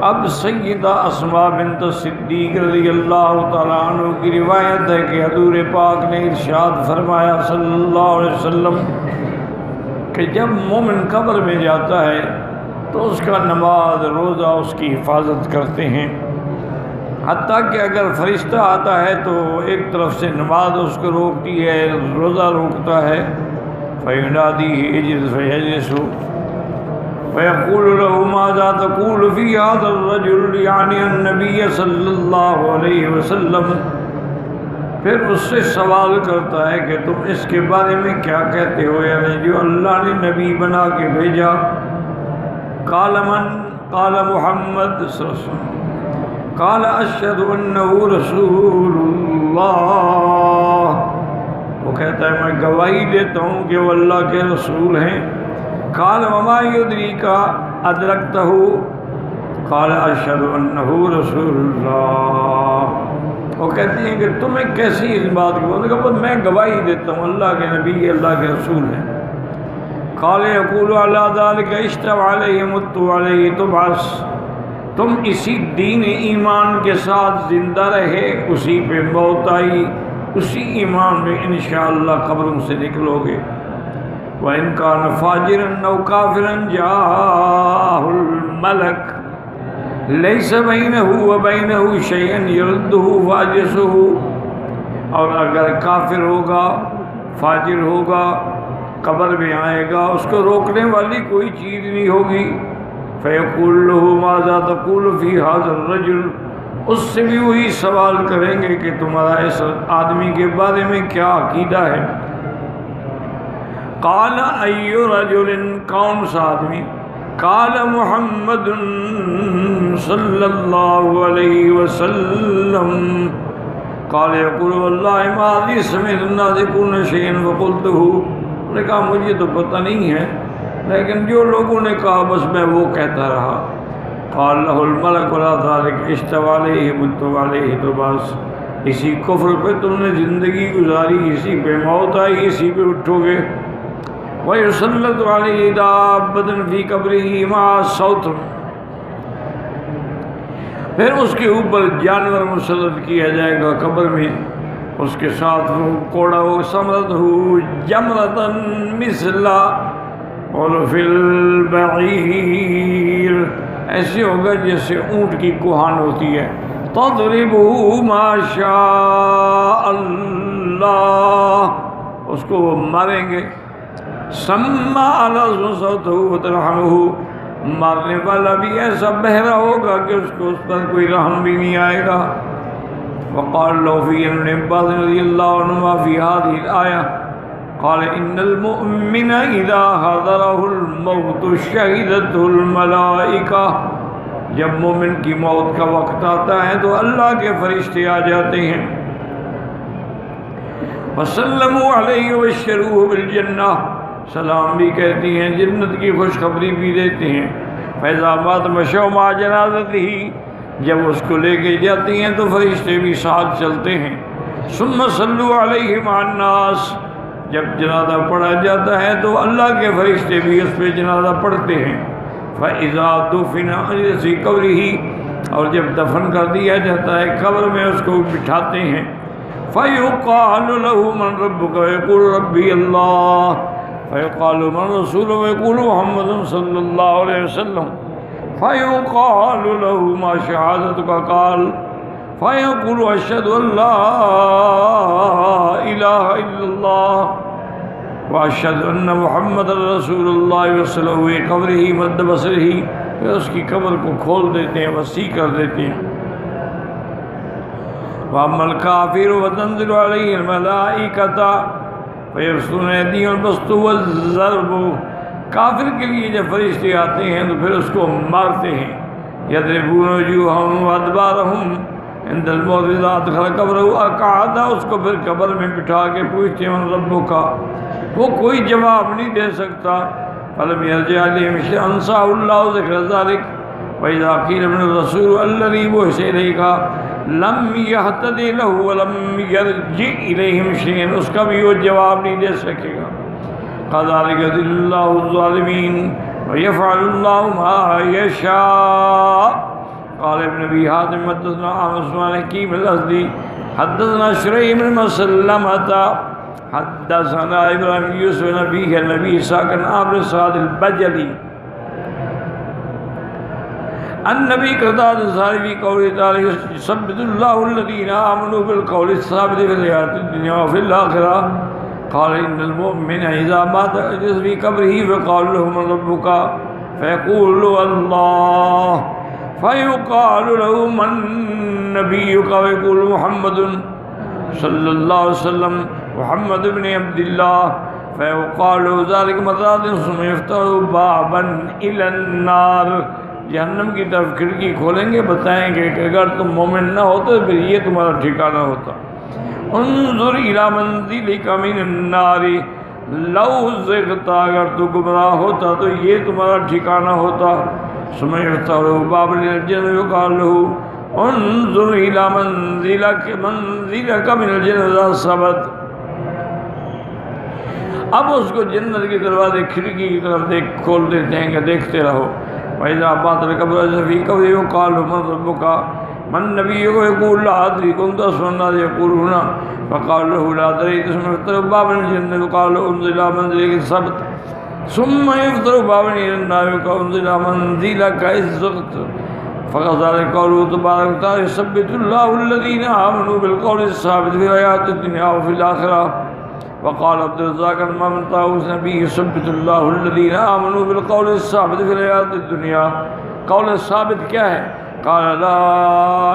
اب سیدہ اسماء بنت صدیق رضی اللہ تعالیٰ عنہ کی روایت ہے کہ حضور پاک نے ارشاد فرمایا صلی اللہ علیہ وسلم کہ جب مومن قبر میں جاتا ہے تو اس کا نماز روزہ اس کی حفاظت کرتے ہیں، حتیٰ کہ اگر فرشتہ آتا ہے تو ایک طرف سے نماز اس کو روکتی ہے، روزہ روکتا ہے، فَيُنَادِيهِ اجلس فَيَجْلِسُ وَيَقُولُ لَهُ مَاذَا تَقُولُ فِي هَذَا الرَّجُلِ یعنی النبی صلی اللہ علیہ وسلم، پھر اس سے سوال کرتا ہے کہ تم اس کے بارے میں کیا کہتے ہو، یعنی جو اللہ نے نبی بنا کے بھیجا۔ قال من؟ قال محمد صلی اللہ علیہ وسلم۔ قال اشہد انہ رسول اللہ، وہ کہتا ہے میں گواہی دیتا ہوں کہ وہ اللہ کے رسول ہیں۔ قال وما یدریک ادرکتہ؟ قال اشہد انہ رسول اللہ۔ وہ کہتی ہیں کہ تمہیں کیسی اس بات کی؟ انہوں نے کہا میں گواہی دیتا ہوں اللہ کے نبی اللہ کے رسول ہیں۔ قال یقول علی ذلک اشتو علیہ مت علیہ تبعث، تم اسی دین ایمان کے ساتھ زندہ رہے، اسی پہ موت آئی، اسی ایمان میں انشاءاللہ قبروں سے نکلو گے۔ وَإِن كَانَ فَاجِرًا أَوْ كَافِرًا جَاءَهُ الْمَلَكُ لَيْسَ بَيْنَهُ وَبَيْنَهُ شَيْءٌ يَرُدُّهُ فَاجِسُهُ، اور اگر کافر ہوگا، فاجر ہوگا، قبر میں آئے گا، اس کو روکنے والی کوئی چیز نہیں ہوگی۔ فَيَقُولُ لَهُ مَاذَا تَقُولُ فِي هَذَا الرَّجُلِ، اس سے بھی وہی سوال کریں گے کہ تمہارا اس آدمی کے بارے میں کیا عقیدہ ہے۔ قال ای رجل، کون سا آدمی؟ قال محمد صلی اللہ علیہ وسلم۔ قال یقول واللہ ما ادری سمعت الناس یقولون شیئا فقلتہ، انہوں نے کہا مجھے تو پتہ نہیں ہے لیکن جو لوگوں نے کہا بس میں وہ کہتا رہا۔ قال له الملک ولا ذلك اشتوى علیہ مت علیہ، تو بس اسی کفر پہ تم نے زندگی گزاری، اسی پہ موت آئی، اسی پہ اٹھو گے۔ وَيُسَلَّطُ عَلَيْهِ دَابَّةٌ فِي قَبْرِهِ مَعَ الصَّوْتِ، پھر اس کے اوپر جانور مسلط کیا جائے گا قبر میں، اس کے ساتھ وہ کوڑا ہو سمرتہ جمرتاً مثل عرف البعیر، ایسے ہوگا جیسے اونٹ کی کوہان ہوتی ہے۔ تضربہ ما شاء اللہ، اس کو وہ ماریں گے۔ سما علی صوتہ وترحمہ، مارنے والا بھی ایسا بہرا ہوگا کہ اس کو اس پر کوئی رحم بھی نہیں آئے گا۔ وقال له في ابن عباس رضی اللہ عنہما فی هذه الآیہ، قال ان المؤمن اذا حضره الموت شہدته الملائکہ، جب مومن کی موت کا وقت آتا ہے تو اللہ کے فرشتے آ جاتے ہیں۔ وسلموا علیہ وبشروہ بالجنہ، سلام بھی کہتی ہیں، جنت کی خوشخبری بھی دیتے ہیں۔ فإذا مات مشوا مع جنازته، جب اس کو لے کے جاتی ہیں تو فرشتے بھی ساتھ چلتے ہیں۔ ثم صلوا علیہ مع الناس، جب جنازہ پڑھا جاتا ہے تو اللہ کے فرشتے بھی اس پہ جنازہ پڑھتے ہیں۔ فإذا دفن فی قبرہ، اور جب دفن کر دیا جاتا ہے قبر میں اس کو بٹھاتے ہیں۔ فیقال له من ربک، ویقول ربی اللہ، فیقال من رسول، ویقول محمد صلی اللہ علیہ وسلم، فیقال له ما شہادتک، قال فیقول اشہد ان لا الہ الا اللہ واشہد ان محمد رسول اللہ، وصلوا قبرہ مد بصرہ، پھر اس کی قبر کو کھول دیتے ہیں، وسیع کر دیتے ہیں۔ وَأَمَّا الْكَافِرُ وَتَنزِلُ عَلَيْهِ الْمَلَائِكَةُ فَيَبْسُطُونَ أَيْدِيهِمْ الْبَسْطُ وَالضَّرْبُ، کافر کے لیے جب فرشتے آتے ہیں تو پھر اس کو مارتے ہیں۔ يَضْرِبُونَ وُجُوهَهُمْ وَأَدْبَارَهُمْ عِنْدَ الْمَوْتِ إِذَا أَدْخَلَ قَبْرَهُ أَقْعَدَ، اس کو پھر قبر میں بٹھا کے پوچھتے ہیں من ربک، وہ کوئی جواب نہیں دے سکتا۔ فَلَمْ يَرْجِعْ إِلَيْهِمْ شَيْئًا أَنسَاهُ اللَّهُ ذِكْرَ ذَلِكَ، وَإِذَا قِيلَ مَنِ الرَّسُولُ الَّذِي بُعِثَ إِلَيْكَ لم يهتدي له ولم يرجع إليهم شيئا، اس کا بھی وہ جواب نہیں دے سکے گا۔ كذلك يضل الله الظالمين ويفعل الله ما يشاء، وقال ابن ابي حاتم حدثنا عثمان حكيم الازدي حدثنا شريح بن مسلمة حدثنا ابراهيم يوسف نبي النبي ساكن عمرو سعد البجلي النبي قداد الزاربي قول تعالى يثبت الله الذين آمنوا بالقول الثابت في الحياة الدنيا وفي الآخرة قال إن المؤمن إذا مات يجلس في قبره فقال له من ربك فيقول الله فيقال له من نبيك ويقول محمد صلى الله عليه وسلم محمد بن عبد الله فيقال له ذلك مرات ثم يفتح بابا إلى النار جہنم کی طرف کھڑکی کھولیں گے بتائیں گے کہ اگر تم مومن نہ ہوتے پھر یہ تمہارا ٹھکانہ ہوتا انظر الى منزلک من النار لو زغت اگر تو گمراہ ہوتا تو یہ تمہارا ٹھکانہ ہوتا ثم يفتح باب الجنة يقال له انظر الى منزلک من الجنة ثبت اب اس کو جنت کے دروازے کھڑکی کی طرف کھول دیتے ہیں کہ دیکھتے رہو وَإِذَا بَعْتَ الْقَبْرَ فِي قَبْرِهِ يُقَالُ مَنْ رَبُّكَ مَنْ نَبِيُّكَ يَقُولُ لَا أَدْرِي كُنْتَ أَسْمَعُ النَّاسِ يَقُولُونَ فَقَالَ لَهُ لَا أَدْرِي ثُمَّ يُفْتَحُ بَابٌ إِلَى الْجَنَّةِ يُقَالُ انظُرْ إِلَى مَنْزِلِكَ الثَّبْتِ ثُمَّ يُفْتَحُ بَابٌ إِلَى النَّارِ يُقَالُ انظُرْ إِلَى مَنْزِلِكَ إِذْ زَغْتَ فَكَذَلِكَ قَوْلُهُ تَبَارَكَ وَتَعَالَى يُثَبِّتُ اللَّهُ الَّذِينَ آمَنُوا بِالْقَوْلِ الثَّابِتِ فِي الْحَيَاةِ الدُّنْيَا وَفِي الْآخِرَةِ وقال عبد الرزاق امام طاووس نبی يثبت الله الذين آمنوا بالقول الثابت في الحياة الدنيا قول ثابت کیا ہے قال لا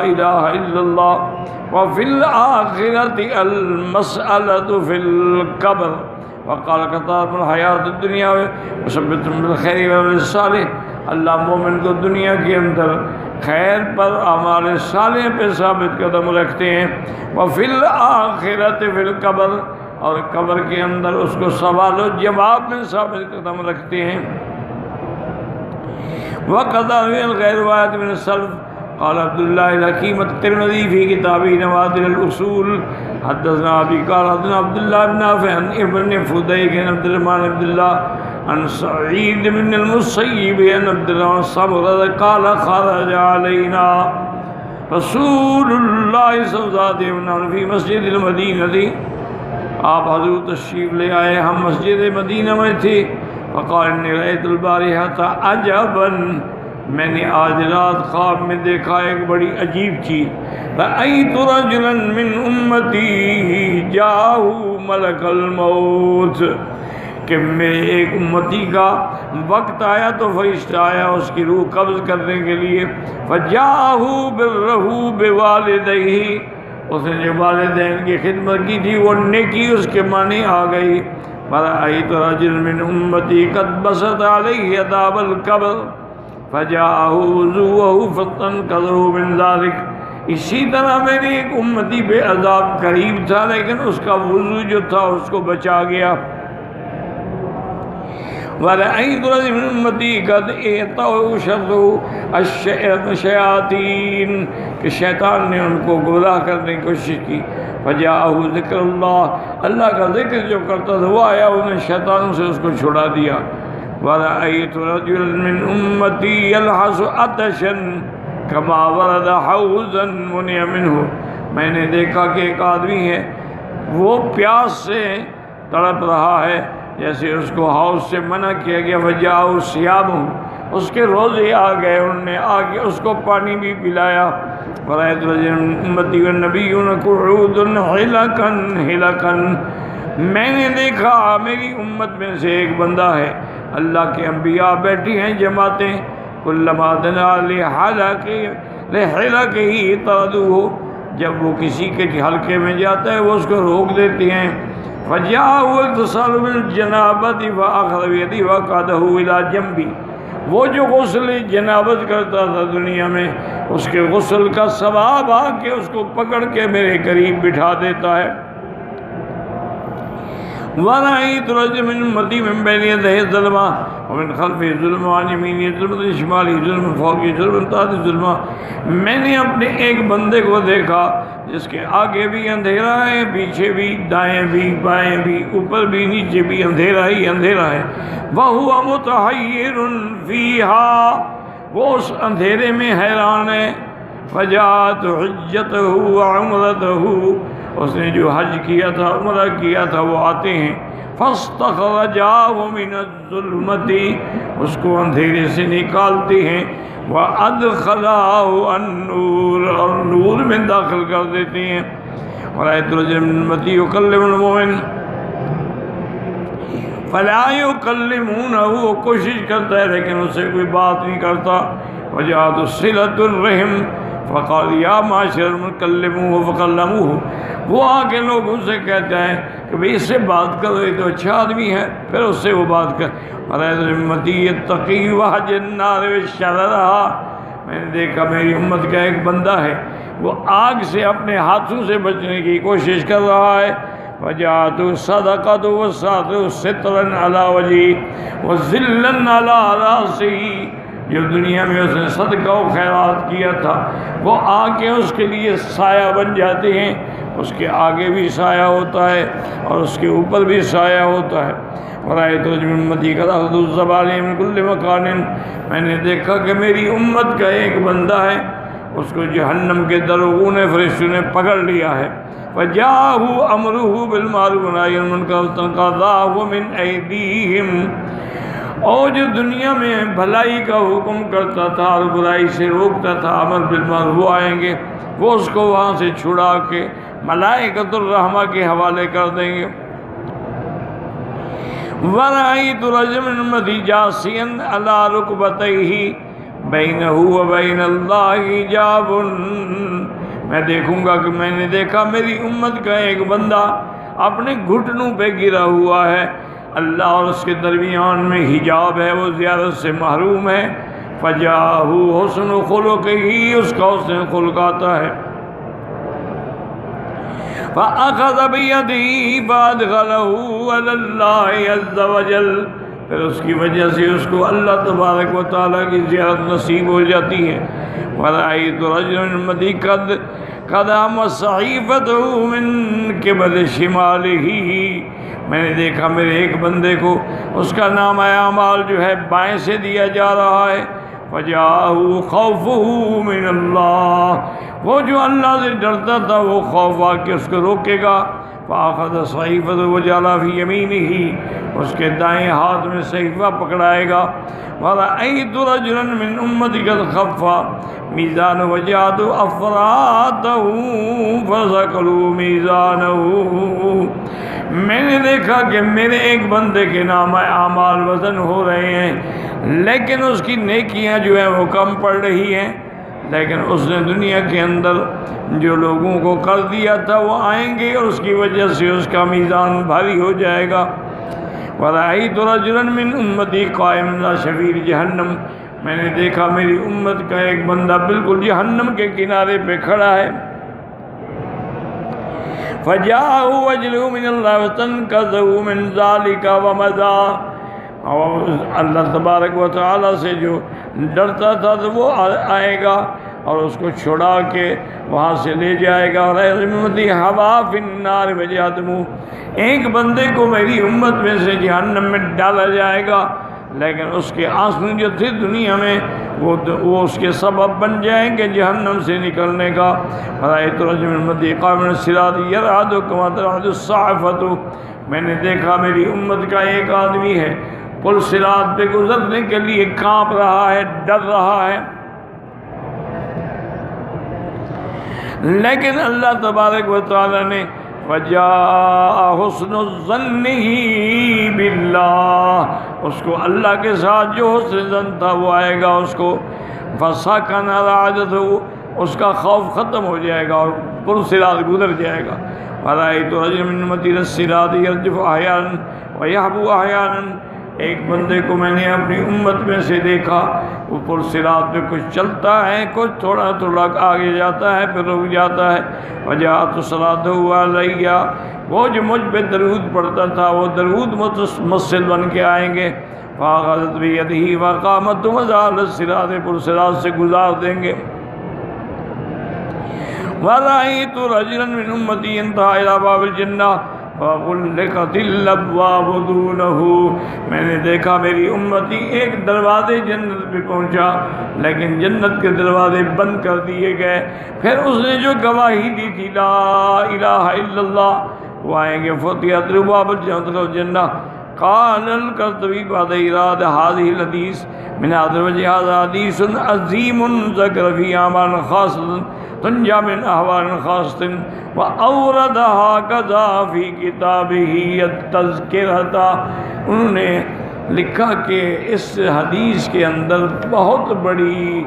الہ الا اللہ وفي الآخرة المسألة في القبر وقال قطار الحیات الدنیا وثبت بالخیر والصالح اللہ مومن کو دنیا کے اندر خیر پر اعمال صالح پہ ثابت قدم رکھتے ہیں وفي الآخرة في القبر اور قبر کے اندر اس کو سوال و جواب میں ثابت قدم رکھتے ہیں وقضى في غير روایت من السلف قال عبد الله الحكيم الترمذي في كتابه نوادر الأصول حدثنا أبي قال حدثنا عبد الله بن نافع عن ابن فديك عن عبد الرحمن بن الله عن سعيد بن المسيب عن عبد الله صبر قال خرج علينا رسول الله صلى الله عليه وسلم في مسجد المدينة آپ حضور تشریف لے آئے ہم مسجد مدینہ میں تھے فقال انی رأیت البارحة عجبا میں نے آج رات خواب میں دیکھا ایک بڑی عجیب چیز رأیت رجلا من امتی جاءہ ملک الموت کہ میرے ایک امتی کا وقت آیا تو فرشتہ آیا اس کی روح قبض کرنے کے لیے فجاءہ برہ بوالدیہ اس نے جو والدین کی خدمت کی تھی وہ نیکی اس کے معنی آ گئی فرأیت رجل من امتی قد بسط علیہ عذاب القبر فجاءہ وضوءہ فاستنقذہ من ذلک اسی طرح میری ایک امتی بے عذاب قریب تھا لیکن اس کا وضو جو تھا اس کو بچا گیا وَرَأَيْتُ رَجُلًا مِّنْ أُمَّتِي قَدْ اعْتَوْشَتْهُ الشَّيَاطِينُ کہ شیطان نے ان کو گمراہ کرنے کی کوشش کی فَجَاءَهُ ذِكْرُ اللَّهِ اللہ کا ذکر جو کرتا تھا وہ آیا انہیں شیطانوں سے اس کو چھڑا دیا وَرَأَيْتُ رَجُلًا مِّنْ أُمَّتِي يَلْحَسُ عَطَشًا كَمَا وَرَدَ حَوْضًا مُنِعَ مِنْهُ میں نے دیکھا کہ ایک آدمی ہے وہ پیاس سے تڑپ رہا ہے جیسے اس کو حوض سے منع کیا گیا فجاءہ صیامہ اس کے روزے آ گئے انہوں نے آگے اس کو پانی بھی پلایا ورأیت رجلا من امتی والنبیون قعود حلقا میں نے دیکھا میری امت میں سے ایک بندہ ہے اللہ کے انبیاء بیٹھی ہیں جماعتیں کلما دنا لحلقہ طردوہ جب وہ کسی کے حلقے میں جاتا ہے وہ اس کو روک دیتی ہیں فجاءه اغتسال بالجنابۃ فاخذ بيده وقعده الى جنبي وہ جو غسل جنابت کرتا تھا دنیا میں اس کے غسل کا ثواب آ کے اس کو پکڑ کے میرے قریب بٹھا دیتا ہے ورأيت رجلا من أمتي من بين يديه ظلما ومن خلفه ظلما وعن يمينه ظلما وعن شماله ظلما فوقه ظلما تحته ظلما میں نے اپنے ایک بندے کو دیکھا جس کے آگے بھی اندھیرا ہے پیچھے بھی دائیں بھی بائیں بھی اوپر بھی نیچے بھی اندھیرا ہی اندھیرا ہے وَهُوَ مُتَحَيِّرٌ فِيهَا وہ اس اندھیرے میں حیران ہے۔ فجاءت حجتہ وعمرتہ، اس نے جو حج کیا تھا عمرہ کیا تھا وہ آتے ہیں۔ فاستخرجاه من الظلمۃ، اس کو اندھیرے سے نکالتے ہیں۔ وادخلاه النور، اور نور میں داخل کر دیتے ہیں۔ ورأيت رجلا من أمتي يكلم المؤمن فلا يكلمونه، وہ کوشش کرتا ہے لیکن اس سے کوئی بات نہیں کرتا۔ وجاءت صلة الرحم فقال يا معشر المكلموه فكلموه، وہ آ کے لوگوں سے کہتا ہے کہ بھئی اس سے بات کرو، یہ تو اچھا آدمی ہے، پھر اس سے وہ بات کر۔ ورأيت أمتي يتقي وحج النار بشررها، میں نے دیکھا میری امت کا ایک بندہ ہے وہ آگ سے اپنے ہاتھوں سے بچنے کی کوشش کر رہا ہے۔ وجاءت الصدقۃ والصلاۃ سترا علی وجهه وذلا علی رأسه، جو دنیا میں اس نے صدقہ و خیرات کیا تھا وہ آ کے اس کے لیے سایہ بن جاتے ہیں، اس کے آگے بھی سایہ ہوتا ہے اور اس کے اوپر بھی سایہ ہوتا ہے۔ ورأيت رجلا من أمتي قد أخذ الزبانية من كل مكان، میں نے دیکھا کہ میری امت کا ایک بندہ ہے اس کو جہنم کے دروغوں نے فرشتوں نے پکڑ لیا ہے۔ فجاءه امره بالمعروف والنهي عن المنکر فانقضاه من ایدیہم، اور جو دنیا میں بھلائی کا حکم کرتا تھا اور برائی سے روکتا تھا، امر بالمعروف، وہ آئیں گے وہ اس کو وہاں سے چھڑا کے ملائکۃ الرحمہ کے حوالے کر دیں گے۔ ورأيت رجلا من أمتي جاسيا على ركبتيه بینہ و بین اللہ حجاب، میں دیکھوں گا کہ میں نے دیکھا میری امت کا ایک بندہ اپنے گھٹنوں پہ گرا ہوا ہے، اللہ اور اس کے درمیان میں حجاب ہے، وہ زیارت سے محروم ہے۔ فجاءہ حسن خلقہ، اس کا حسن خلق آتا ہے۔ فأخذ بيده فأدخله على الله عز وجل، پھر اس کی وجہ سے اس کو اللہ تبارک و تعالیٰ کی زیارت نصیب ہو جاتی ہے۔ ورأيت رجلا من أمتي قد أم صحيفته من قبل شماله، میں نے دیکھا میرے ایک بندے کو اس کا نام اعمال جو ہے بائیں سے دیا جا رہا ہے۔ فجاءه خوفه من اللہ، وہ جو اللہ سے ڈرتا تھا وہ خوف آ کے اس کو روکے گا۔ فأخذ صحيفة وجعلها في يمينه، اس کے دائیں ہاتھ میں صحیفہ پکڑائے گا۔ ورأيت رجلا من أمتي قد خف میزان وجعلت أفراده فثقلوا میزانه، میں نے دیکھا کہ میرے ایک بندے کے نام اعمال وزن ہو رہے ہیں لیکن اس کی نیکیاں جو ہیں وہ کم پڑ رہی ہیں، لیکن اس نے دنیا کے اندر جو لوگوں کو کر دیا تھا وہ آئیں گے اور اس کی وجہ سے اس کا میزان بھاری ہو جائے گا۔ ورأيت رجلا من أمتي قائما على شفير جہنم، میں نے دیکھا میری امت کا ایک بندہ بالکل جہنم کے کنارے پہ کھڑا ہے۔ فجاءه وجله من الله واستنقذه من ذلك ومضى، اور اللہ تبارک و تعالیٰ سے جو ڈرتا تھا تو وہ آئے گا اور اس کو چھڑا کے وہاں سے لے جائے گا۔ اور امتی ہوا فی النار وجہتمو، ایک بندے کو میری امت میں سے جہنم میں ڈالا جائے گا لیکن اس کے آنسو جو تھے دنیا میں وہ اس کے سبب بن جائیں گے جہنم سے نکلنے کا۔ رأیت رجلا من امتی قائما علی الصراط یرعد کما ترعد الصاعقۃ، میں نے دیکھا میری امت کا ایک آدمی ہے پل صراط پہ گزرنے کے لیے کانپ رہا ہے، ڈر رہا ہے، لیکن اللہ تبارک و تعالی نے وجاء حسن ظنہ باللہ، اس کو اللہ کے ساتھ جو حسن ظن تھا وہ آئے گا، اس کو فسکن رعدتہ، اس کا خوف ختم ہو جائے گا اور پل صراط گزر جائے گا۔ ورأیت رجلا من امتی علی الصراط یرجف احیانا ویحبو احیانا، ایک بندے کو میں نے اپنی امت میں سے دیکھا وہ پل صراط پہ کچھ چلتا ہے، کچھ تھوڑا تھوڑا آگے جاتا ہے پھر رک جاتا ہے۔ وجاءت صلاۃ علیہ، وہ جو مجھ پہ درود پڑھتا تھا وہ درود مسجد بن کے آئیں گے۔ فاخذت بیدہ وقامت وزال الصراط، پل صراط سے گزار دیں گے۔ ورأیت رجلا من امتی انتہا الی باب الجنہ، وَغُلِّقَتِ الْأَبْوَابُ دُونَهُ، میں نے دیکھا میری امتی ایک دروازے جنت پہ پہنچا لیکن جنت کے دروازے بند کر دیے گئے۔ پھر اس نے جو گواہی دی تھی لا الہ الا اللہ، وہ آئیں گے فُتِحَتْ أَبْوَابُ الْجَنَّةِ۔ قال القرطبی بعد إيراد هذه الحديث من هذا الوجه هذا حديث عظيم ذكر في أعمال خاصة تنجى من أحوال خاصة وأوردها كذا في كتابه التذکرہ۔ انہوں نے لکھا کہ اس حدیث کے اندر بہت بڑی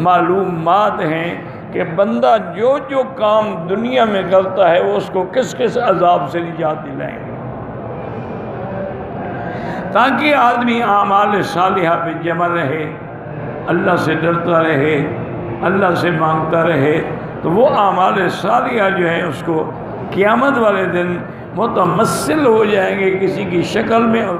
معلومات ہیں کہ بندہ جو جو کام دنیا میں کرتا ہے وہ اس کو کس کس عذاب سے نجات دلائیں گے، تاکہ آدمی اعمال صالحہ پہ جمع رہے، اللہ سے ڈرتا رہے، اللہ سے مانگتا رہے، تو وہ اعمال صالحہ جو ہیں اس کو قیامت والے دن متمثل ہو جائیں گے کسی کی شکل میں اور